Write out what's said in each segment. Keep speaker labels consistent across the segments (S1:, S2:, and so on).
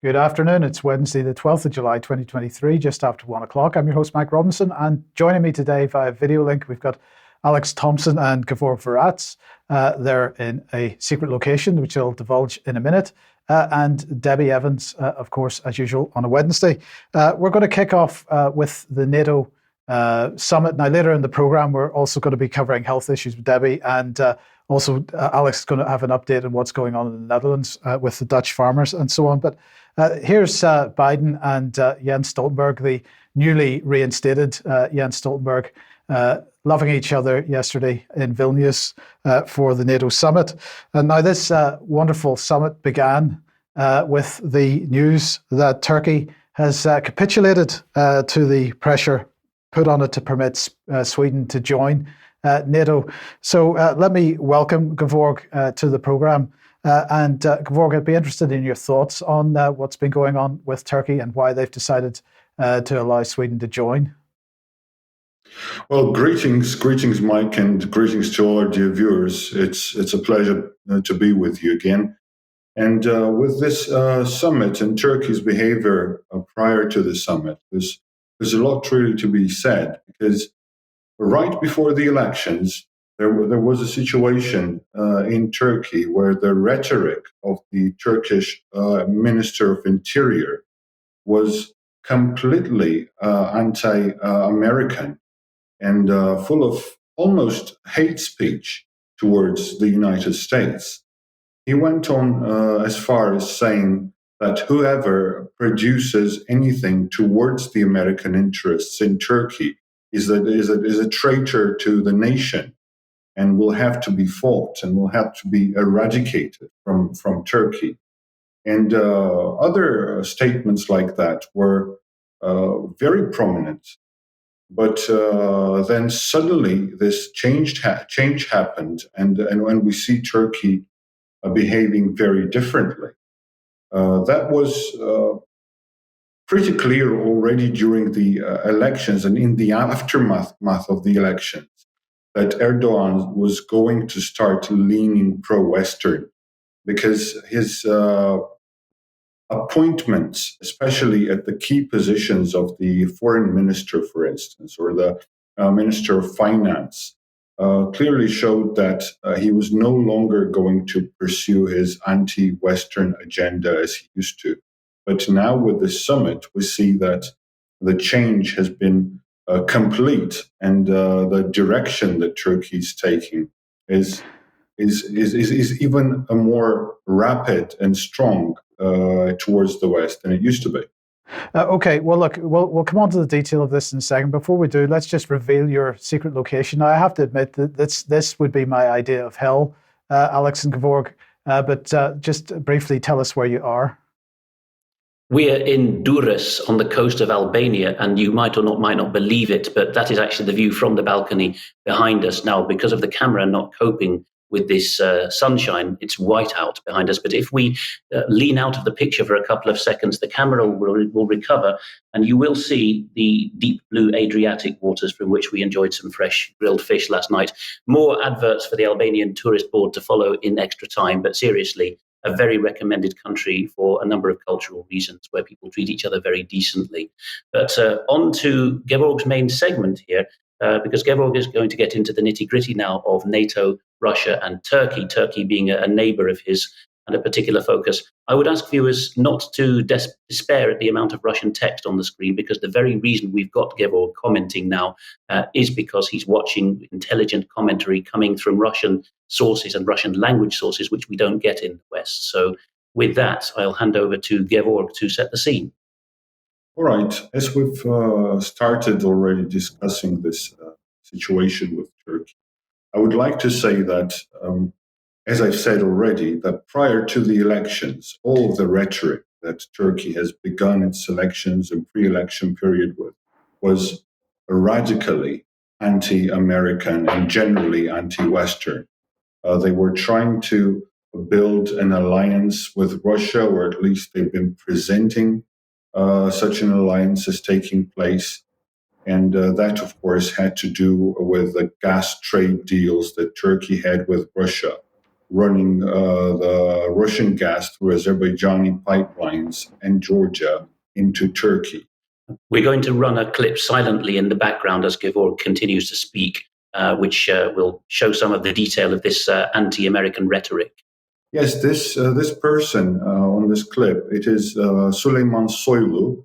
S1: Good afternoon. It's Wednesday, the 12th of July, 2023, just after 1 o'clock. I'm your host, Mike Robinson, and joining me today via video link, we've got Alex Thomson and Gevorg Verrats. They're in a secret location, which I'll divulge in a minute, and Debi Evans, of course, as usual, on a Wednesday. We're going to kick off with the NATO summit. Now, later in the programme, we're also going to be covering health issues with Debi, and also Alex is going to have an update on what's going on in the Netherlands with the Dutch farmers and so on. But here's Biden and Jens Stoltenberg, the newly reinstated Jens Stoltenberg, loving each other yesterday in Vilnius for the NATO summit. And now this wonderful summit began with the news that Turkey has capitulated to the pressure put on it to permit Sweden to join NATO. So let me welcome Gevorg to the programme. And Gevorg, I'd be interested in your thoughts on what's been going on with Turkey and why they've decided to allow Sweden to join.
S2: Well, greetings, Mike, and greetings to all our dear viewers. It's a pleasure to be with you again. And with this summit and Turkey's behavior prior to the summit, there's a lot really to be said, because right before the elections, there was a situation in Turkey where the rhetoric of the Turkish Minister of Interior was completely anti-American and full of almost hate speech towards the United States. He went on as far as saying that whoever produces anything towards the American interests in Turkey is a traitor to the nation and will have to be fought and will have to be eradicated from Turkey. And other statements like that were very prominent. But then suddenly this change happened, and when we see Turkey behaving very differently. That was pretty clear already during the elections and in the aftermath of the elections, that Erdogan was going to start leaning pro-Western, because his appointments, especially at the key positions of the foreign minister, for instance, or the minister of finance, clearly showed that he was no longer going to pursue his anti-Western agenda as he used to. But now with the summit, we see that the change has been complete, and the direction that Turkey is taking is even a more rapid and strong towards the West than it used to be.
S1: Okay, well, look, we'll come on to the detail of this in a second. Before we do, let's just reveal your secret location. Now, I have to admit that this would be my idea of hell, Alex and Gevorg, but just briefly tell us where you are.
S3: We are in Durrës on the coast of Albania, and you might not believe it, but that is actually the view from the balcony behind us. Now, because of the camera not coping with this sunshine, it's white out behind us. But if we lean out of the picture for a couple of seconds, the camera will recover, and you will see the deep blue Adriatic waters from which we enjoyed some fresh grilled fish last night. More adverts for the Albanian Tourist Board to follow in extra time, but seriously, a very recommended country for a number of cultural reasons, where people treat each other very decently. But on to Gevorg's main segment here, because Gevorg is going to get into the nitty-gritty now of NATO, Russia and Turkey, Turkey being a neighbor of his and a particular focus. I would ask viewers not to despair at the amount of Russian text on the screen, because the very reason we've got Gevorg commenting now is because he's watching intelligent commentary coming from Russian sources and Russian language sources, which we don't get in the West. So with that, I'll hand over to Gevorg to set the scene.
S2: All right. As we've started already discussing this situation with Turkey, I would like to say that, as I've said already, that prior to the elections, all of the rhetoric that Turkey has begun its elections and pre-election period with was radically anti-American and generally anti-Western. They were trying to build an alliance with Russia, or at least they've been presenting such an alliance as taking place. And that, of course, had to do with the gas trade deals that Turkey had with Russia. running the Russian gas through Azerbaijani pipelines and Georgia into Turkey.
S3: We're going to run a clip silently in the background as Gavor continues to speak, which will show some of the detail of this anti-American rhetoric.
S2: Yes, this person on this clip, it is Süleyman Soylu,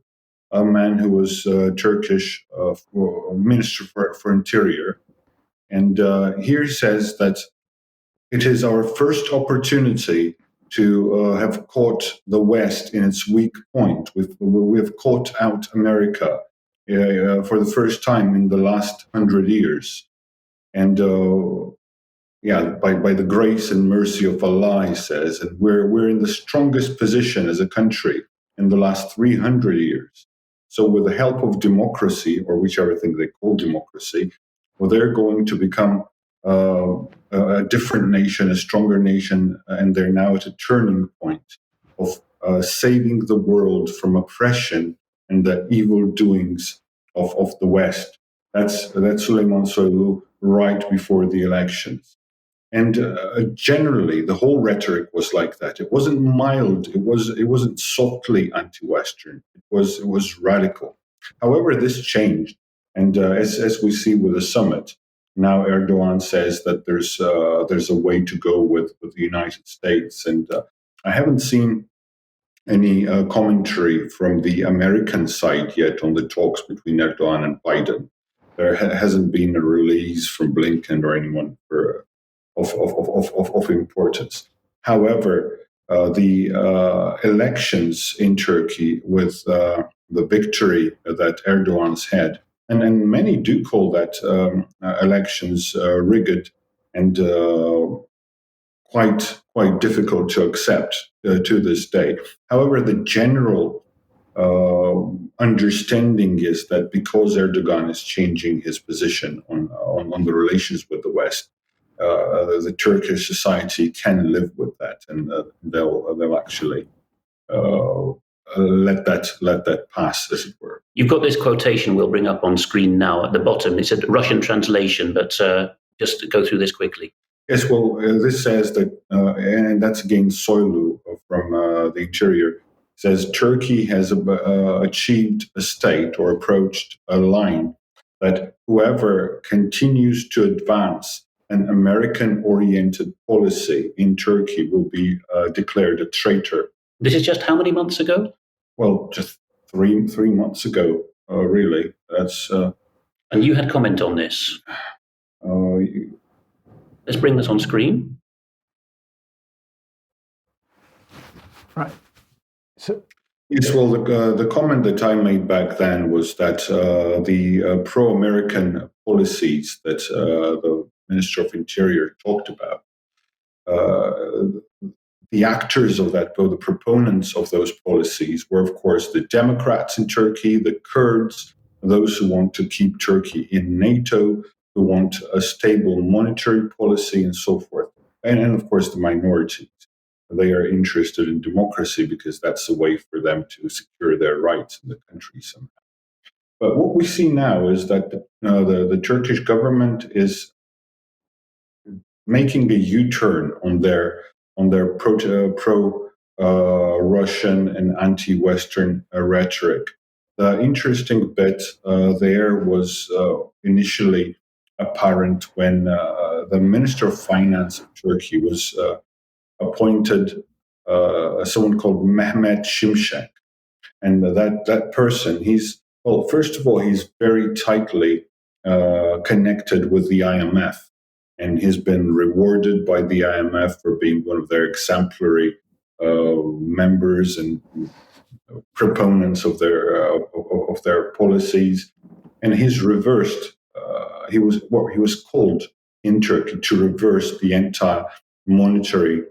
S2: a man who was Turkish Minister for Interior. And here he says that it is our first opportunity to have caught the West in its weak point. We've caught out America for the first time in the last 100 years. And by the grace and mercy of Allah, he says, and we're in the strongest position as a country in the last 300 years. So with the help of democracy, or whichever thing they call democracy, well, they're going to become a different nation, a stronger nation, and they're now at a turning point of saving the world from oppression and the evil doings of the West. That's Süleyman Soylu right before the elections. And generally, the whole rhetoric was like that. It wasn't mild. It wasn't softly anti-Western. It was radical. However, this changed, and as we see with the summit, now Erdogan says that there's a way to go with the United States, and I haven't seen any commentary from the American side yet on the talks between Erdogan and Biden. There hasn't been a release from Blinken or anyone of importance. However, the elections in Turkey with the victory that Erdogan's had, and many do call that elections rigged and quite difficult to accept to this day. However, the general understanding is that because Erdogan is changing his position on the relations with the West, the Turkish society can live with that, and they'll actually let that pass, as it were.
S3: You've got this quotation we'll bring up on screen now at the bottom. It's a Russian translation, but just go through this quickly.
S2: Yes, well, this says that, and that's again Soylu from the Interior, says Turkey has achieved a state or approached a line that whoever continues to advance an American-oriented policy in Turkey will be declared a traitor.
S3: This is just how many months ago?
S2: Well, just three months ago, really. That's.
S3: And you had comment on this. Let's bring this on screen.
S1: Right. So.
S2: Yes, well, the comment that I made back then was that the pro-American policies that the Minister of Interior talked about, the actors of that, or the proponents of those policies, were, of course, the Democrats in Turkey, the Kurds, those who want to keep Turkey in NATO, who want a stable monetary policy, and so forth. And of course, the minorities. They are interested in democracy because that's a way for them to secure their rights in the country somehow. But what we see now is that the Turkish government is making a U-turn on their pro-Russian and anti-Western rhetoric. The interesting bit there was initially apparent when the Minister of Finance of Turkey was appointed someone called Mehmet Şimşek. And that person, first of all, he's very tightly connected with the IMF. And he's been rewarded by the IMF for being one of their exemplary members and proponents of their policies. And he's reversed. He was called in Turkey to reverse the anti-monetary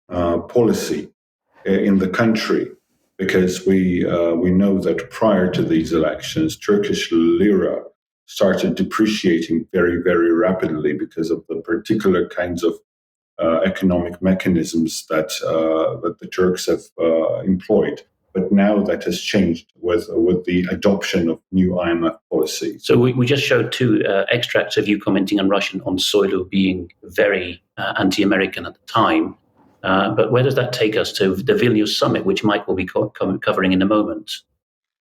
S2: policy in the country, because we know that prior to these elections, Turkish lira started depreciating very, very rapidly because of the particular kinds of economic mechanisms that the Turks have employed. But now that has changed with the adoption of new IMF policies.
S3: So we just showed two extracts of you commenting on Russian on Soilu being very anti-American at the time. But where does that take us to the Vilnius summit, which Mike will be covering in a moment?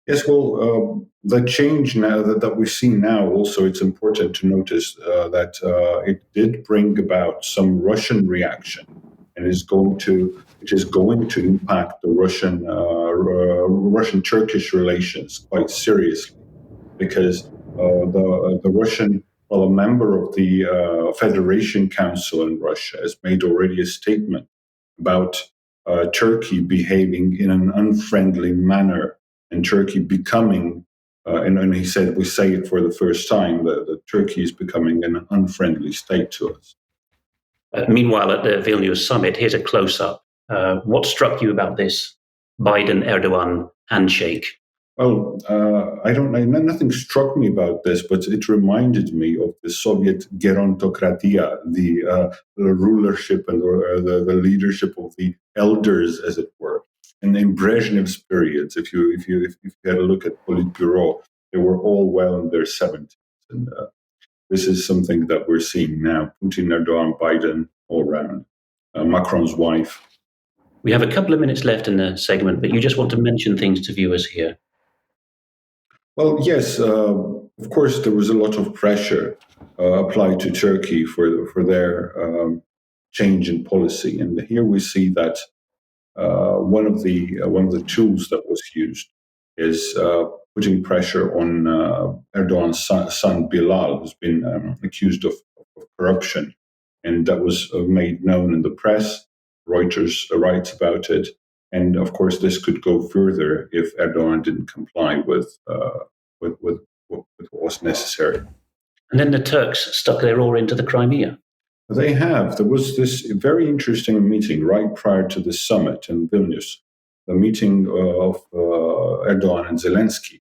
S2: Yes, well, the change now that we see now, also, it's important to notice that it did bring about some Russian reaction, and it is going to impact the Russian-Turkish relations quite seriously, because the Russian, well, a member of the Federation Council in Russia has made already a statement about Turkey behaving in an unfriendly manner, and Turkey becoming, and he said, we say it for the first time, that Turkey is becoming an unfriendly state to us.
S3: Meanwhile, at the Vilnius summit, here's a close-up. What struck you about this Biden-Erdogan handshake?
S2: Well, I don't know. Nothing struck me about this, but it reminded me of the Soviet gerontokratia, the rulership and the leadership of the elders, as it were. And in Brezhnev's periods, if you had a look at Politburo, they were all well in their 70s. And this is something that we're seeing now. Putin, Erdogan, Biden, all around. Macron's wife.
S3: We have a couple of minutes left in the segment, but you just want to mention things to viewers here.
S2: Well, yes, of course, there was a lot of pressure applied to Turkey for their change in policy. And here we see that one of the tools that was used is putting pressure on Erdogan's son Bilal, who's been accused of corruption, and that was made known in the press. Reuters writes about it, and of course, this could go further if Erdogan didn't comply with what was necessary.
S3: And then the Turks stuck their oar into the Crimea.
S2: They have. There was this very interesting meeting right prior to the summit in Vilnius, the meeting of Erdogan and Zelensky.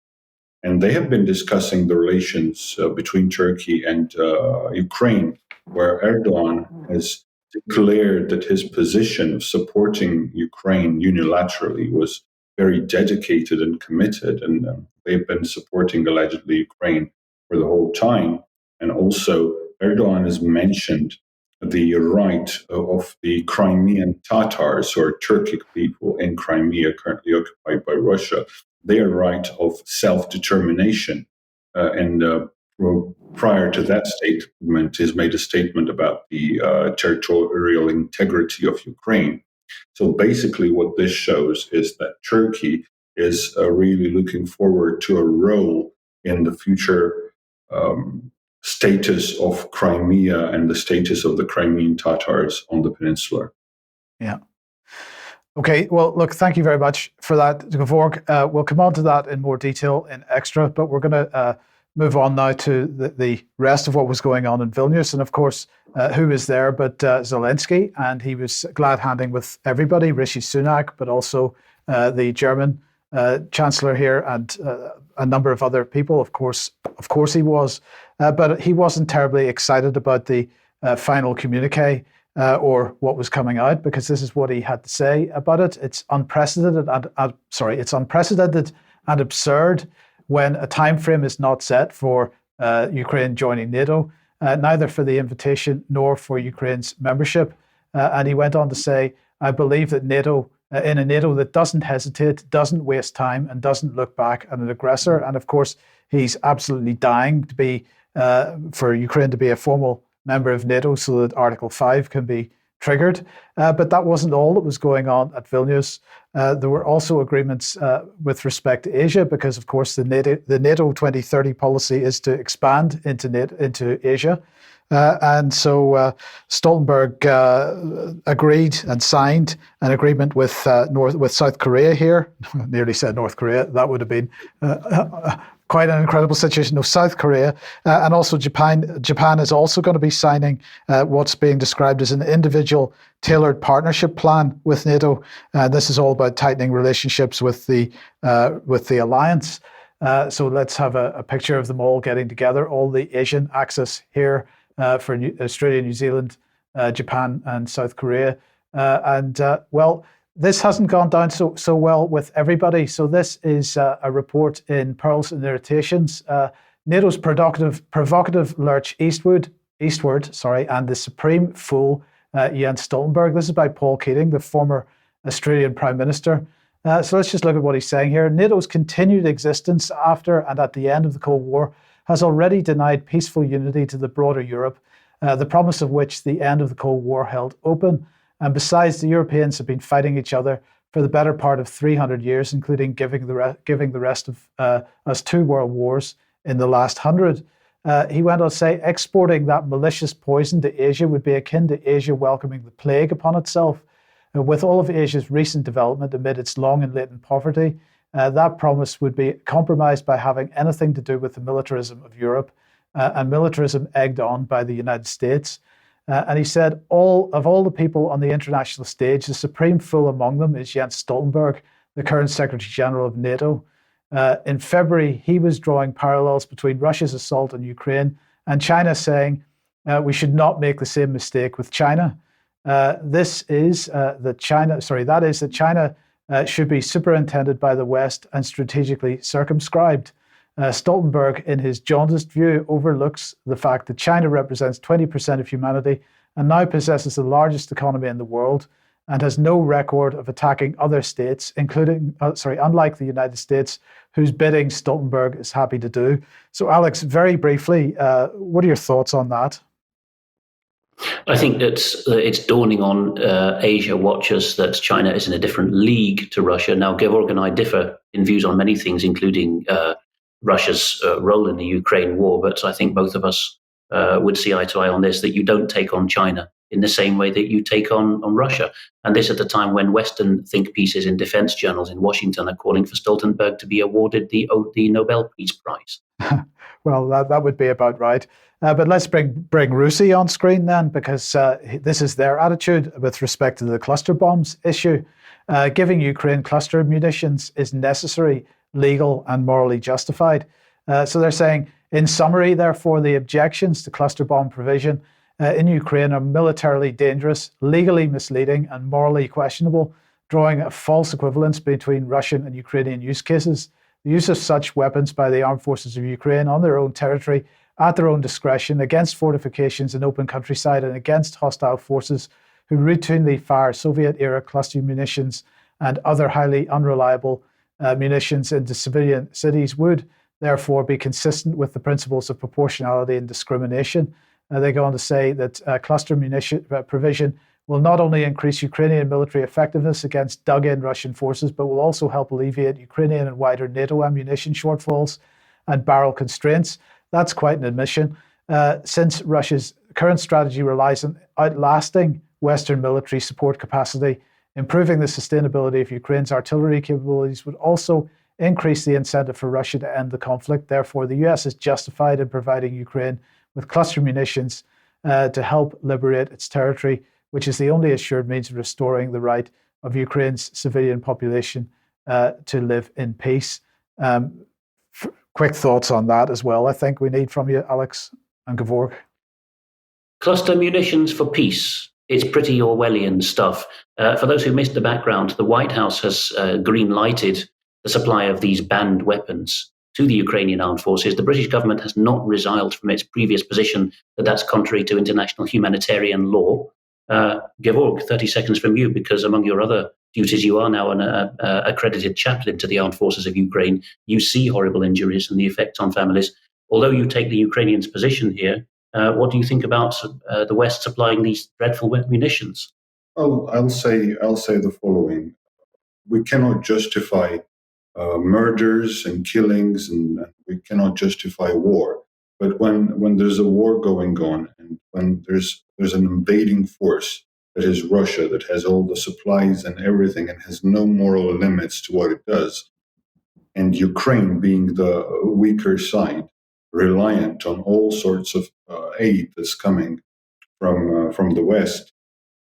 S2: And they have been discussing the relations between Turkey and Ukraine, where Erdogan has declared that his position of supporting Ukraine unilaterally was very dedicated and committed. And they've been supporting, allegedly, Ukraine for the whole time. And also, Erdogan has mentioned the right of the Crimean Tatars, or Turkic people in Crimea currently occupied by Russia, their right of self-determination. And prior to that statement, he's made a statement about the territorial integrity of Ukraine. So basically what this shows is that Turkey is really looking forward to a role in the future status of Crimea and the status of the Crimean Tatars on the peninsula.
S1: Yeah. Okay, well, look, thank you very much for that, Gevorg. We'll come on to that in more detail in Extra, but we're going to move on now to the rest of what was going on in Vilnius. And of course, who was there but Zelensky, and he was glad-handing with everybody, Rishi Sunak, but also the German Chancellor here and a number of other people. Of course he was. But he wasn't terribly excited about the final communique or what was coming out, because this is what he had to say about it. It's unprecedented and absurd when a time frame is not set for Ukraine joining NATO, neither for the invitation nor for Ukraine's membership. And he went on to say, I believe that NATO, in a NATO that doesn't hesitate, doesn't waste time, and doesn't look back at an aggressor. And of course, he's absolutely dying to be for Ukraine to be a formal member of NATO so that Article 5 can be triggered. But that wasn't all that was going on at Vilnius. There were also agreements with respect to Asia, because, of course, the NATO 2030 policy is to expand into Asia. And so Stoltenberg agreed and signed an agreement with South Korea here. I nearly said North Korea. That would have been quite an incredible situation. No, South Korea. And also Japan. Japan is also going to be signing what's being described as an individual tailored partnership plan with NATO. This is all about tightening relationships with the alliance. So let's have a picture of them all getting together, all the Asian axis here for Australia, New Zealand, Japan, and South Korea. Well, this hasn't gone down so well with everybody. So this is a report in Pearls and Irritations. NATO's provocative lurch eastward, and the supreme fool Jens Stoltenberg. This is by Paul Keating, the former Australian Prime Minister. So let's just look at what he's saying here. NATO's continued existence after and at the end of the Cold War has already denied peaceful unity to the broader Europe, the promise of which the end of the Cold War held open. And besides, the Europeans have been fighting each other for the better part of 300 years, including giving the rest of us 2 world wars in the last 100. He went on to say, exporting that malicious poison to Asia would be akin to Asia welcoming the plague upon itself. With all of Asia's recent development amid its long and latent poverty, that promise would be compromised by having anything to do with the militarism of Europe, and militarism egged on by the United States. And he said, of all the people on the international stage, the supreme fool among them is Jens Stoltenberg, the current Secretary General of NATO. In February, he was drawing parallels between Russia's assault on Ukraine and China, saying we should not make the same mistake with China. That is that China should be superintended by the West and strategically circumscribed. Stoltenberg, in his jaundiced view, overlooks the fact that China represents 20% of humanity and now possesses the largest economy in the world and has no record of attacking other states, unlike the United States, whose bidding Stoltenberg is happy to do. So, Alex, very briefly, what are your thoughts on that?
S3: I think that it's dawning on Asia watchers that China is in a different league to Russia. Now, Georg and I differ in views on many things, including Russia's role in the Ukraine war, but I think both of us would see eye to eye on this, that you don't take on China in the same way that you take on Russia. And this at the time when Western think pieces in defense journals in Washington are calling for Stoltenberg to be awarded the Nobel Peace Prize.
S1: Well, that would be about right. But let's bring Rusi on screen then, because this is their attitude with respect to the cluster bombs issue. Giving Ukraine cluster munitions is necessary, legal and morally justified. So they're saying, in summary, therefore, the objections to cluster bomb provision in Ukraine are militarily dangerous, legally misleading and morally questionable, drawing a false equivalence between Russian and Ukrainian use cases. The use of such weapons by the armed forces of Ukraine on their own territory, at their own discretion, against fortifications in open countryside and against hostile forces who routinely fire Soviet-era cluster munitions and other highly unreliable munitions into civilian cities would therefore be consistent with the principles of proportionality and discrimination. They go on to say that cluster munition provision will not only increase Ukrainian military effectiveness against dug-in Russian forces, but will also help alleviate Ukrainian and wider NATO ammunition shortfalls and barrel constraints. That's quite an admission. Since Russia's current strategy relies on outlasting Western military support capacity, improving the sustainability of Ukraine's artillery capabilities would also increase the incentive for Russia to end the conflict. Therefore, the US is justified in providing Ukraine with cluster munitions to help liberate its territory, which is the only assured means of restoring the right of Ukraine's civilian population to live in peace. Quick thoughts on that as well, I think we need from you, Alex and Georg.
S3: Cluster munitions for peace. It's pretty Orwellian stuff. For those who missed the background, the White House has green-lighted the supply of these banned weapons to the Ukrainian armed forces. The British government has not resiled from its previous position that that's contrary to international humanitarian law. Georg, 30 seconds from you, because among your other duties, you are now an accredited chaplain to the armed forces of Ukraine. You see horrible injuries and the effects on families. Although you take the Ukrainians' position here, what do you think about the West supplying these dreadful munitions?
S2: Well, I'll say the following: we cannot justify murders and killings, and we cannot justify war. But when there's a war going on, and when there's an invading force that is Russia, that has all the supplies and everything, and has no moral limits to what it does, and Ukraine being the weaker side, reliant on all sorts of aid that's coming from the West,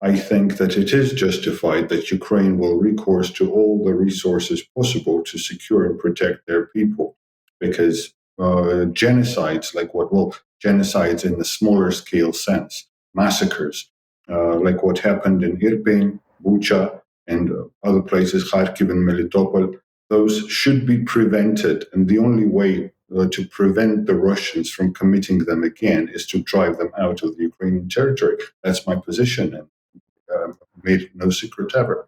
S2: I think that it is justified that Ukraine will recourse to all the resources possible to secure and protect their people, because genocides genocides in the smaller scale sense, massacres, like what happened in Irpin, Bucha, and other places, Kharkiv and Melitopol, those should be prevented. And the only way to prevent the Russians from committing them again is to drive them out of the Ukrainian territory. That's my position, and made no secret ever.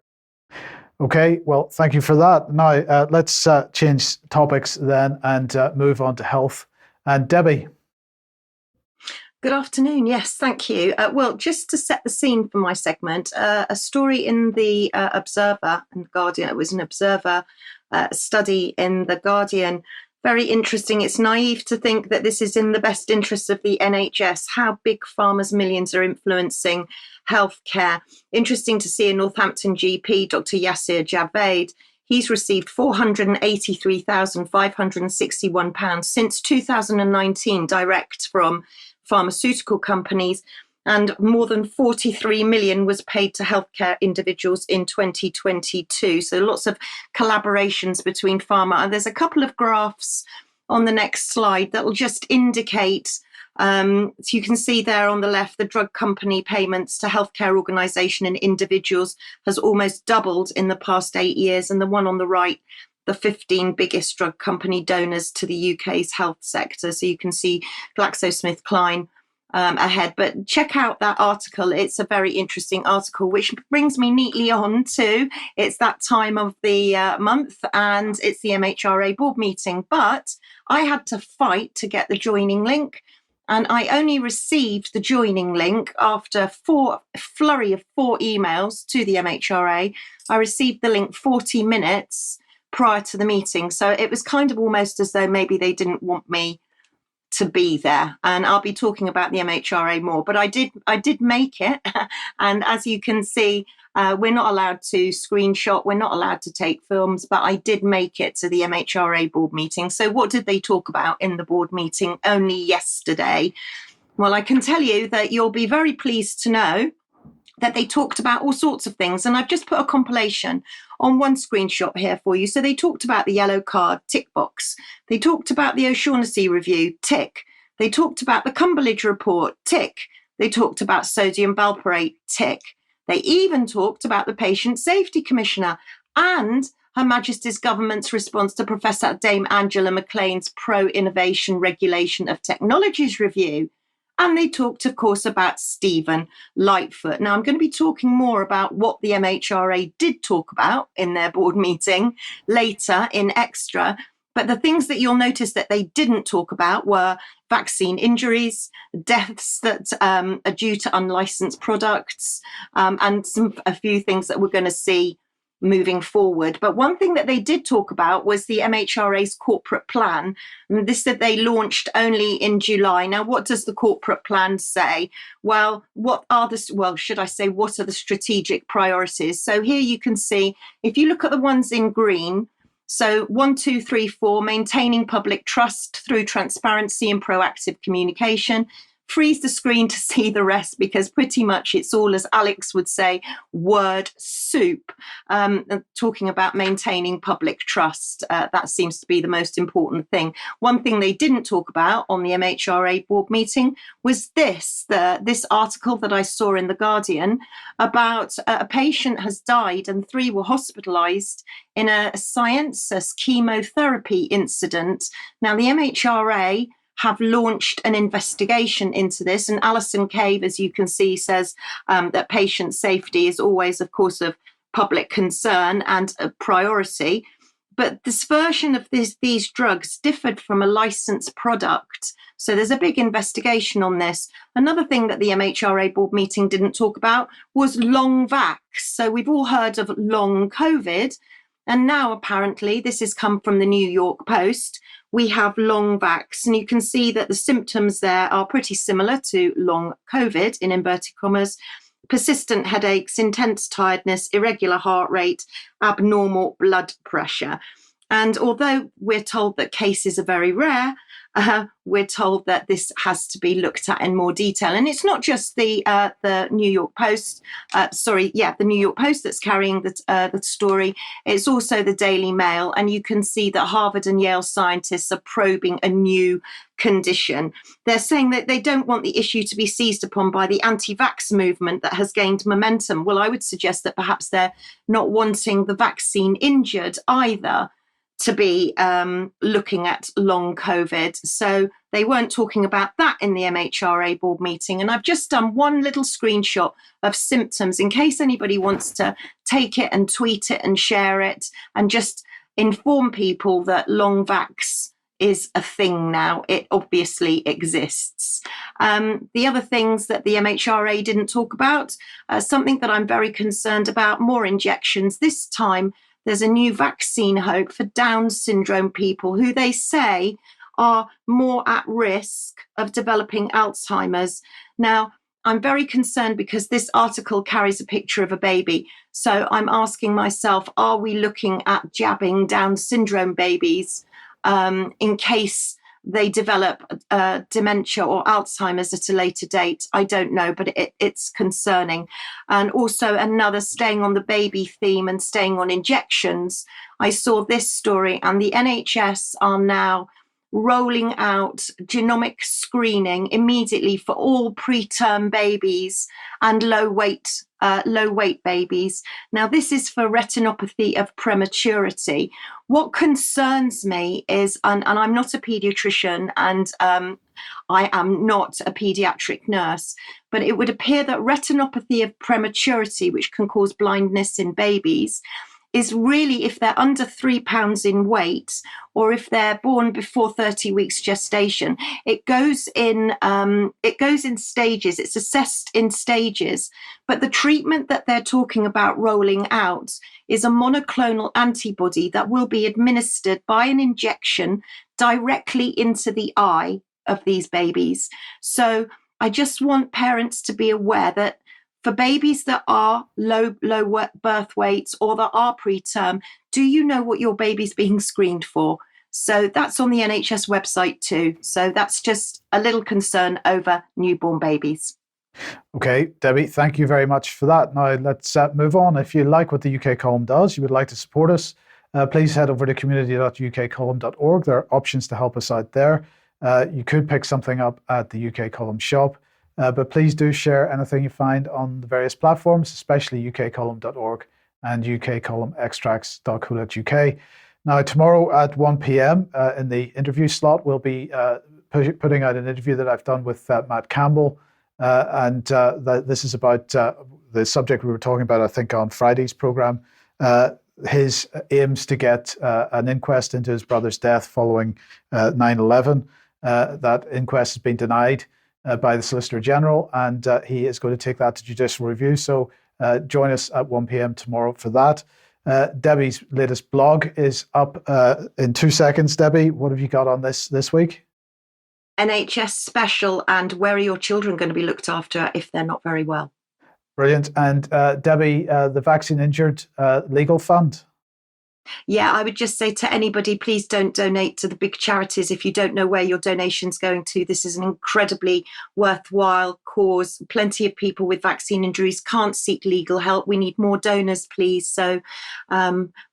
S1: Okay, well, thank you for that. Now, let's change topics then and move on to health. And Debi.
S4: Good afternoon. Yes, thank you. Well, just to set the scene for my segment, a story in the Observer and Guardian. It was an Observer study in the Guardian. Very interesting. It's naive to think that this is in the best interests of the NHS, how big pharma's millions are influencing healthcare. Interesting to see a Northampton GP, Dr. Yasir Javed. He's received £483,561 since 2019 direct from pharmaceutical companies, and more than 43 million was paid to healthcare individuals in 2022. So lots of collaborations between pharma. And there's a couple of graphs on the next slide that will just indicate, so you can see there on the left, the drug company payments to healthcare organisation and individuals has almost doubled in the past 8 years. And the one on the right, the 15 biggest drug company donors to the UK's health sector. So you can see GlaxoSmithKline ahead. But check out that article. It's a very interesting article, which brings me neatly on to, it's that time of the month, and it's the MHRA board meeting. But I had to fight to get the joining link. And I only received the joining link after a flurry of 4 emails to the MHRA. I received the link 40 minutes prior to the meeting. So it was kind of almost as though maybe they didn't want me to be there. And I'll be talking about the MHRA more, but I did make it. And as you can see, we're not allowed to screenshot, we're not allowed to take films, but I did make it to the MHRA board meeting. So what did they talk about in the board meeting only yesterday? Well, I can tell you that you'll be very pleased to know that they talked about all sorts of things. And I've just put a compilation on one screenshot here for you. So they talked about the yellow card, tick box. They talked about the O'Shaughnessy review, tick. They talked about the Cumberledge report, tick. They talked about sodium valproate, tick. They even talked about the Patient Safety Commissioner and Her Majesty's Government's response to Professor Dame Angela McLean's pro-innovation regulation of technologies review. And they talked, of course, about Stephen Lightfoot. Now, I'm going to be talking more about what the MHRA did talk about in their board meeting later in Extra. But the things that you'll notice that they didn't talk about were vaccine injuries, deaths that are due to unlicensed products, and a few things that we're going to see moving forward. But one thing that they did talk about was the MHRA's corporate plan. And this that they launched only in July. Now, what does the corporate plan say? Well, what are the strategic priorities? So here you can see, if you look at the ones in green, so 1, 2, 3, 4, maintaining public trust through transparency and proactive communication. Freeze the screen to see the rest, because pretty much it's all, as Alex would say, word soup. Talking about maintaining public trust, that seems to be the most important thing. One thing they didn't talk about on the MHRA board meeting was this article that I saw in The Guardian about a patient has died and 3 were hospitalised in a Sciences chemotherapy incident. Now, the MHRA have launched an investigation into this. And Alison Cave, as you can see, says that patient safety is always, of course, of public concern and a priority. But this version of these drugs differed from a licensed product. So there's a big investigation on this. Another thing that the MHRA board meeting didn't talk about was long vax. So we've all heard of long COVID. And now, apparently, this has come from the New York Post. We have long vax, and you can see that the symptoms there are pretty similar to long COVID, in inverted commas. Persistent headaches, intense tiredness, irregular heart rate, abnormal blood pressure. And although we're told that cases are very rare, we're told that this has to be looked at in more detail. And it's not just the New York Post, the New York Post that's carrying the story. It's also the Daily Mail. And you can see that Harvard and Yale scientists are probing a new condition. They're saying that they don't want the issue to be seized upon by the anti-vax movement that has gained momentum. Well, I would suggest that perhaps they're not wanting the vaccine injured either to be looking at long COVID. So they weren't talking about that in the MHRA board meeting. And I've just done one little screenshot of symptoms in case anybody wants to take it and tweet it and share it and just inform people that long vax is a thing now. It obviously exists. The other things that the MHRA didn't talk about, something that I'm very concerned about, more injections. This time, there's a new vaccine hope for Down syndrome people who they say are more at risk of developing Alzheimer's. Now, I'm very concerned because this article carries a picture of a baby. So I'm asking myself, are we looking at jabbing Down syndrome babies in case they develop dementia or Alzheimer's at a later date? I don't know, but it's concerning. And also another, staying on the baby theme and staying on injections, I saw this story, and the NHS are now rolling out genomic screening immediately for all preterm babies and low weight babies. Now, this is for retinopathy of prematurity. What concerns me is, and I'm not a pediatrician, and I am not a pediatric nurse, but it would appear that retinopathy of prematurity, which can cause blindness in babies, is really if they're under 3 pounds in weight, or if they're born before 30 weeks gestation. It goes in stages. It's assessed in stages. But the treatment that they're talking about rolling out is a monoclonal antibody that will be administered by an injection directly into the eye of these babies. So I just want parents to be aware that for babies that are low birth weights or that are preterm, do you know what your baby's being screened for? So that's on the NHS website too. So that's just a little concern over newborn babies.
S1: Okay, Debbie, thank you very much for that. Now let's move on. If you like what the UK Column does, you would like to support us, please head over to community.ukcolumn.org. There are options to help us out there. You could pick something up at the UK Column shop. But please do share anything you find on the various platforms, especially ukcolumn.org and ukcolumnextracts.co.uk. Now, tomorrow at 1 p.m. In the interview slot, we'll be putting out an interview that I've done with Matt Campbell. This is about the subject we were talking about, I think, on Friday's programme. His aims to get an inquest into his brother's death following 9/11. That inquest has been denied by the Solicitor General, and he is going to take that to judicial review. So join us at 1 p.m. tomorrow for that. Debbie's latest blog is up in 2 seconds. Debbie, what have you got on this week?
S4: NHS special, and where are your children going to be looked after if they're not very well?
S1: Brilliant. And Debbie, the Vaccine Injured Legal Fund.
S4: Yeah, I would just say to anybody, please don't donate to the big charities if you don't know where your donation's going to. This is an incredibly worthwhile cause. Plenty of people with vaccine injuries can't seek legal help. We need more donors, please. So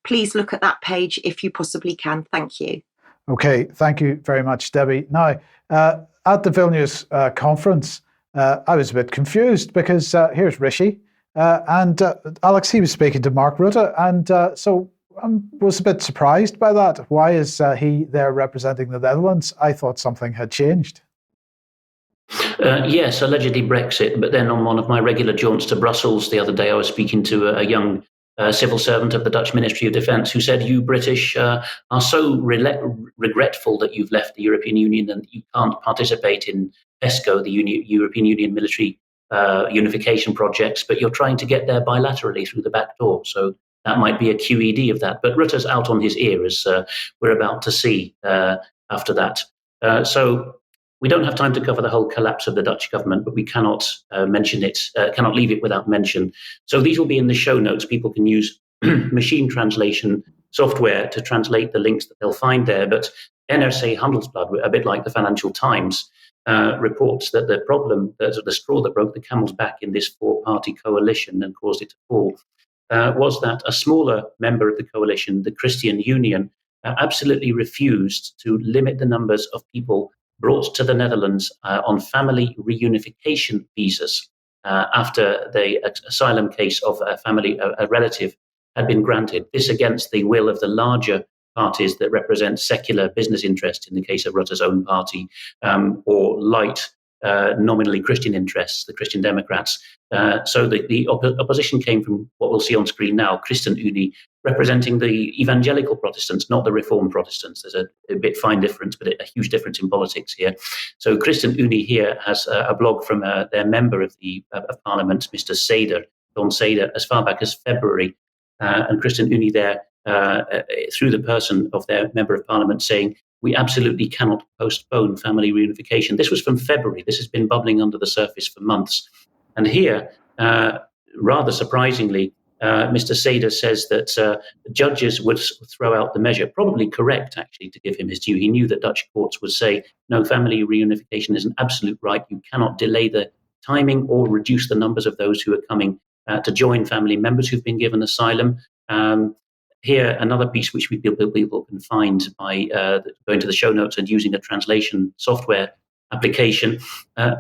S4: please look at that page if you possibly can. Thank you. Okay, thank you very much, Debbie. Now, at the Vilnius conference, I was a bit confused because here's Rishi and Alex, he was speaking to Mark Rutte, and so I was a bit surprised by that. Why is he there representing the Netherlands? I thought something had changed.
S3: Yes, allegedly Brexit, but then on one of my regular jaunts to Brussels the other day, I was speaking to a young civil servant of the Dutch Ministry of Defence who said, you British are so regretful that you've left the European Union and you can't participate in PESCO, the European Union military unification projects, but you're trying to get there bilaterally through the back door. So that might be a QED of that. But Rutte's out on his ear, as we're about to see after that. So we don't have time to cover the whole collapse of the Dutch government, but we cannot mention it, cannot leave it without mention. So these will be in the show notes. People can use machine translation software to translate the links that they'll find there. But NRC Handelsblad, a bit like the Financial Times, reports that the problem, the straw that broke the camel's back in this four-party coalition and caused it to fall, was that a smaller member of the coalition, the Christian Union, absolutely refused to limit the numbers of people brought to the Netherlands on family reunification visas after the asylum case of a relative had been granted. This against the will of the larger parties that represent secular business interests, in the case of Rutte's own party, or light, nominally Christian interests, the Christian Democrats. So the opposition came from what we'll see on screen now, ChristenUnie, representing the evangelical Protestants, not the Reformed Protestants. There's a bit fine difference, but a huge difference in politics here. So ChristenUnie here has a blog from their member of Parliament, Mr. Seder, Don Seder, as far back as February. And ChristenUnie there, through the person of their member of Parliament, saying, we absolutely cannot postpone family reunification. This was from February. This has been bubbling under the surface for months. And here, rather surprisingly, Mr. Seder says that judges would throw out the measure, probably correct, actually, to give him his due. He knew that Dutch courts would say, no, family reunification is an absolute right. You cannot delay the timing or reduce the numbers of those who are coming to join family members who've been given asylum. Here, another piece which people can find by going to the show notes and using a translation software application.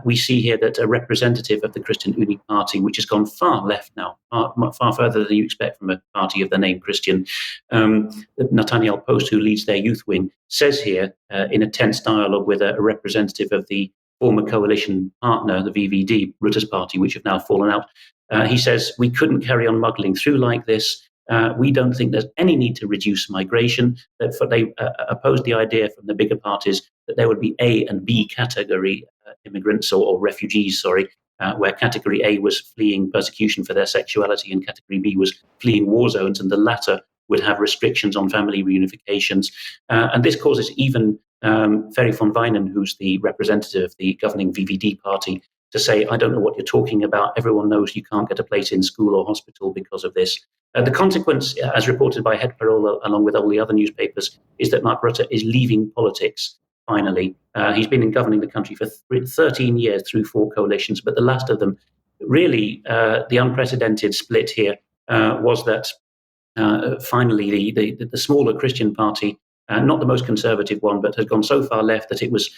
S3: We see here that a representative of the ChristenUnie party, which has gone far left now, far further than you expect from a party of the name Christian, Nathaniel Post, who leads their youth wing, says here in a tense dialogue with a representative of the former coalition partner, the VVD, Rutte's party, which have now fallen out. He says, we couldn't carry on muddling through like this. We don't think there's any need to reduce migration. They opposed the idea from the bigger parties that there would be A and B category immigrants or refugees, where category A was fleeing persecution for their sexuality and category B was fleeing war zones, and the latter would have restrictions on family reunifications. And this causes even Ferry von Weinen, who's the representative of the governing VVD party, to say, I don't know what you're talking about. Everyone knows you can't get a place in school or hospital because of this. The consequence, as reported by Het Parool, along with all the other newspapers, is that Mark Rutte is leaving politics, finally. He's been in governing the country for 13 years through 4 coalitions, but the last of them, really, the unprecedented split here was that finally the smaller Christian party, not the most conservative one, but has gone so far left that it was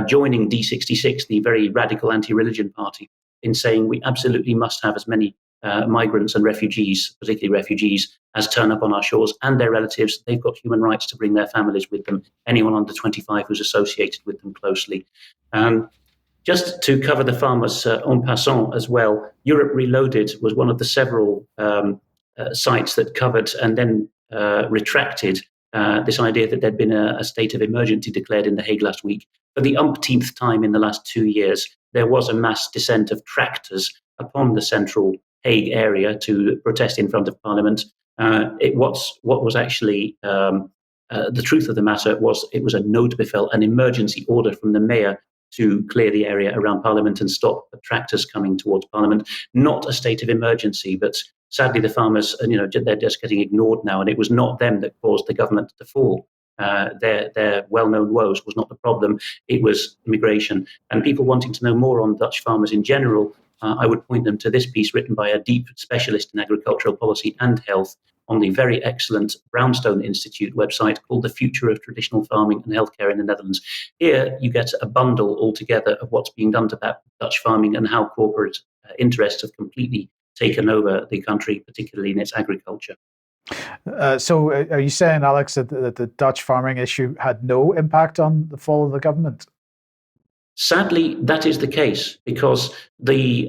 S3: joining D66, the very radical anti-religion party, in saying we absolutely must have as many migrants and refugees, particularly refugees, as turn up on our shores, and their relatives. They've got human rights to bring their families with them, anyone under 25 who's associated with them closely. Just to cover the farmers en passant as well, Europe Reloaded was one of the several sites that covered and then retracted this idea that there'd been a state of emergency declared in The Hague last week. For the umpteenth time in the last 2 years, there was a mass descent of tractors upon the central Hague area to protest in front of Parliament. What was actually the truth of the matter was it was a noodbevel, an emergency order from the mayor to clear the area around Parliament and stop the tractors coming towards Parliament. Not a state of emergency, but sadly the farmers, they're just getting ignored now, and it was not them that caused the government to fall. Their well-known woes was not the problem, it was immigration. And people wanting to know more on Dutch farmers in general, I would point them to this piece written by a deep specialist in agricultural policy and health on the very excellent Brownstone Institute website called The Future of Traditional Farming and Healthcare in the Netherlands. Here you get a bundle altogether of what's being done to Dutch farming and how corporate interests have completely taken over the country, particularly in its agriculture.
S1: So are you saying, Alex, that the Dutch farming issue had no impact on the fall of the government?
S3: Sadly, that is the case, because the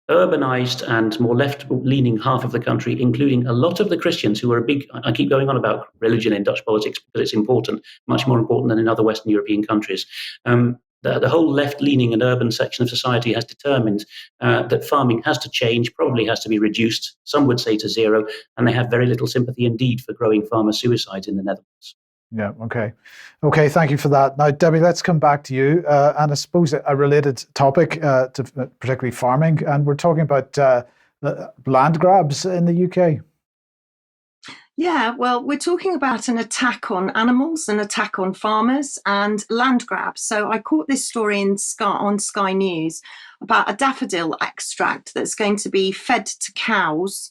S3: urbanized and more left-leaning half of the country, including a lot of the Christians who are I keep going on about religion in Dutch politics because it's important, much more important than in other Western European countries. The whole left-leaning and urban section of society has determined that farming has to change, probably has to be reduced, some would say to zero, and they have very little sympathy indeed for growing farmer suicide in the Netherlands.
S1: Yeah, okay, thank you for that. Now, Debi, let's come back to you, and I suppose a related topic to particularly farming, and we're talking about land grabs in the UK.
S4: Yeah, well, we're talking about an attack on animals, an attack on farmers, and land grabs. So I caught this story on Sky News about a daffodil extract that's going to be fed to cows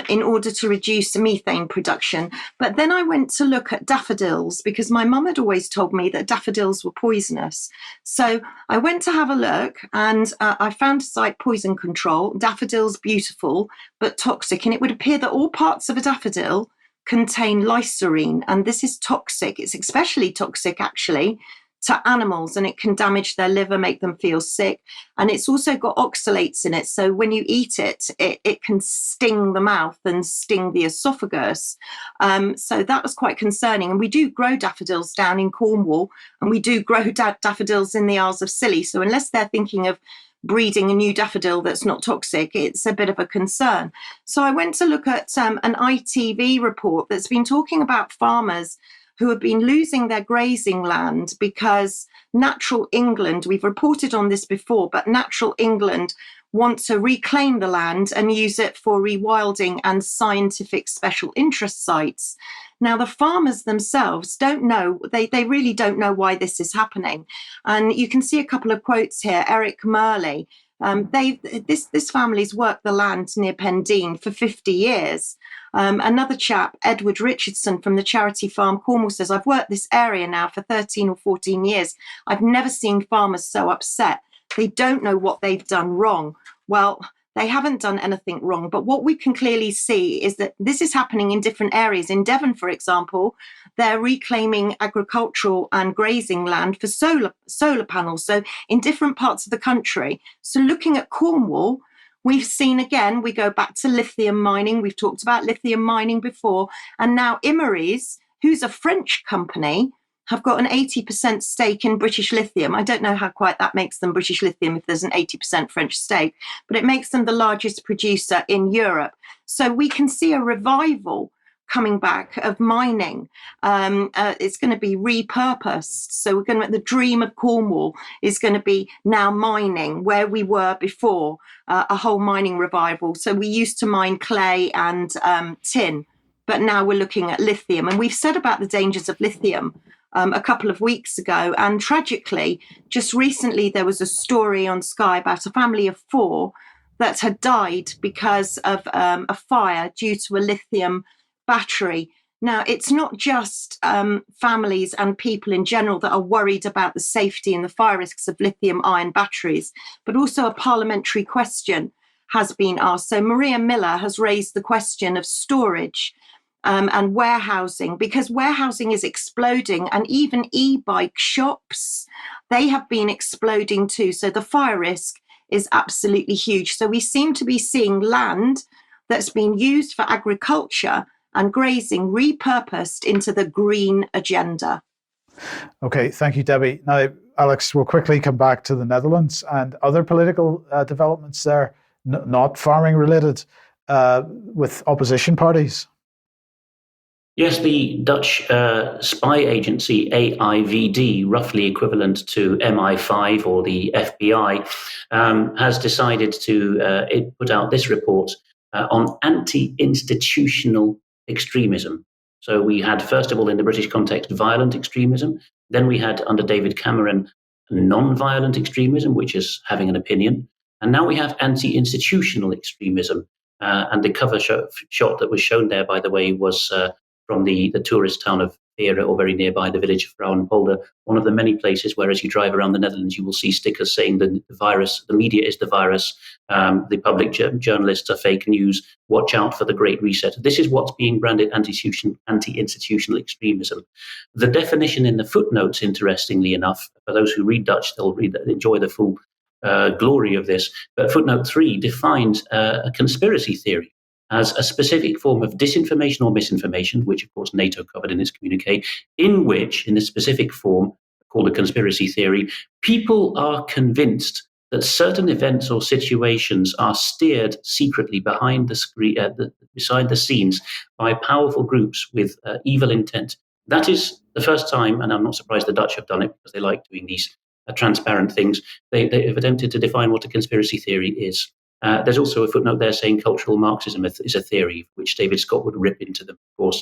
S4: in order to reduce methane production. But then I went to look at daffodils because my mum had always told me that daffodils were poisonous. So I went to have a look, and I found a site, Poison Control, daffodils beautiful but toxic. And it would appear that all parts of a daffodil contain lyserine, and this is toxic. It's especially toxic, actually, to animals, and it can damage their liver, make them feel sick. And it's also got oxalates in it. So when you eat it, it can sting the mouth and sting the esophagus. So that was quite concerning. And we do grow daffodils down in Cornwall, and we do grow daffodils in the Isles of Scilly. So unless they're thinking of breeding a new daffodil that's not toxic, it's a bit of a concern. So I went to look at an ITV report that's been talking about farmers who have been losing their grazing land because Natural England, we've reported on this before, but Natural England want to reclaim the land and use it for rewilding and scientific special interest sites. Now, the farmers themselves don't know, they really don't know why this is happening. And you can see a couple of quotes here. Eric Murley, this family's worked the land near Pendeen for 50 years. Another chap, Edward Richardson from the charity farm Cornwall, says, I've worked this area now for 13 or 14 years. I've never seen farmers so upset. They don't know what they've done wrong. Well, they haven't done anything wrong. But what we can clearly see is that this is happening in different areas. In Devon, for example, they're reclaiming agricultural and grazing land for solar panels. So in different parts of the country. So looking at Cornwall, we've seen, again, we go back to lithium mining. We've talked about lithium mining before. And now Imerys, who's a French company, have got an 80% stake in British Lithium. I don't know how quite that makes them British Lithium if there's an 80% French stake, but it makes them the largest producer in Europe. So we can see a revival coming back of mining. It's going to be repurposed. So the dream of Cornwall is going to be now mining where we were before, a whole mining revival. So we used to mine clay and tin, but now we're looking at lithium. And we've said about the dangers of lithium a couple of weeks ago. And tragically, just recently, there was a story on Sky about a family of 4 that had died because of a fire due to a lithium battery. Now, it's not just families and people in general that are worried about the safety and the fire risks of lithium-ion batteries, but also a parliamentary question has been asked. So Maria Miller has raised the question of storage and warehousing, because warehousing is exploding, and even e-bike shops, they have been exploding too. So the fire risk is absolutely huge. So we seem to be seeing land that's been used for agriculture and grazing repurposed into the green agenda.
S1: Okay, thank you, Debbie. Now, Alex, we'll quickly come back to the Netherlands and other political developments there, not farming related, with opposition parties.
S3: Yes, the Dutch spy agency AIVD, roughly equivalent to MI5 or the FBI, has decided to put out this report on anti-institutional extremism. So we had, first of all, in the British context, violent extremism. Then we had, under David Cameron, non-violent extremism, which is having an opinion. And now we have anti-institutional extremism. And the cover shot that was shown there, by the way, was from the tourist town of Veere, or very nearby the village of Vrouwenpolder, one of the many places where, as you drive around the Netherlands, you will see stickers saying that the virus, the media is the virus, the public journalists are fake news, watch out for the Great Reset. This is what's being branded anti-institutional extremism. The definition in the footnotes, interestingly enough, for those who read Dutch, they'll enjoy the full glory of this. But footnote 3 defines a conspiracy theory as a specific form of disinformation or misinformation, which of course NATO covered in its communique, in which, in this specific form, called a conspiracy theory, people are convinced that certain events or situations are steered secretly behind the screen, beside the scenes, by powerful groups with evil intent. That is the first time, and I'm not surprised the Dutch have done it because they like doing these transparent things. They've attempted to define what a conspiracy theory is. There's also a footnote there saying cultural Marxism is a theory, which David Scott would rip into them, of course.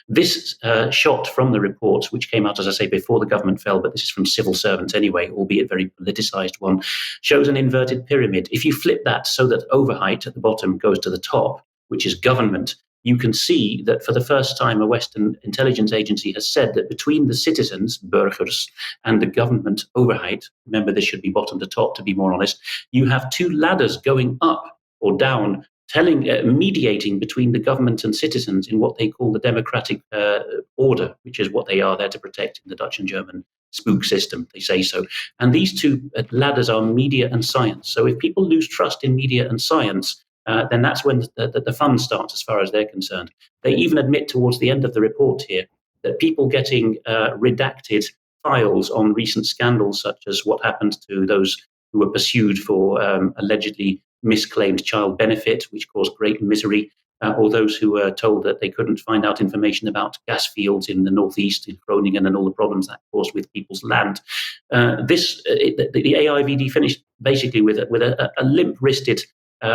S3: This shot from the report, which came out, as I say, before the government fell, but this is from civil servants anyway, albeit very politicized one, shows an inverted pyramid. If you flip that so that overheight at the bottom goes to the top, which is government, you can see that for the first time a Western intelligence agency has said that between the citizens, burgers, and the government overheight, remember this should be bottom to top to be more honest, you have two ladders going up or down, mediating between the government and citizens in what they call the democratic order, which is what they are there to protect in the Dutch and German spook system, they say so. And these two ladders are media and science. So if people lose trust in media and science, then that's when the fun starts as far as they're concerned. They even admit towards the end of the report here that people getting redacted files on recent scandals, such as what happened to those who were pursued for allegedly misclaimed child benefit, which caused great misery, or those who were told that they couldn't find out information about gas fields in the northeast, in Groningen, and all the problems that caused with people's land. The AIVD finished basically with a limp-wristed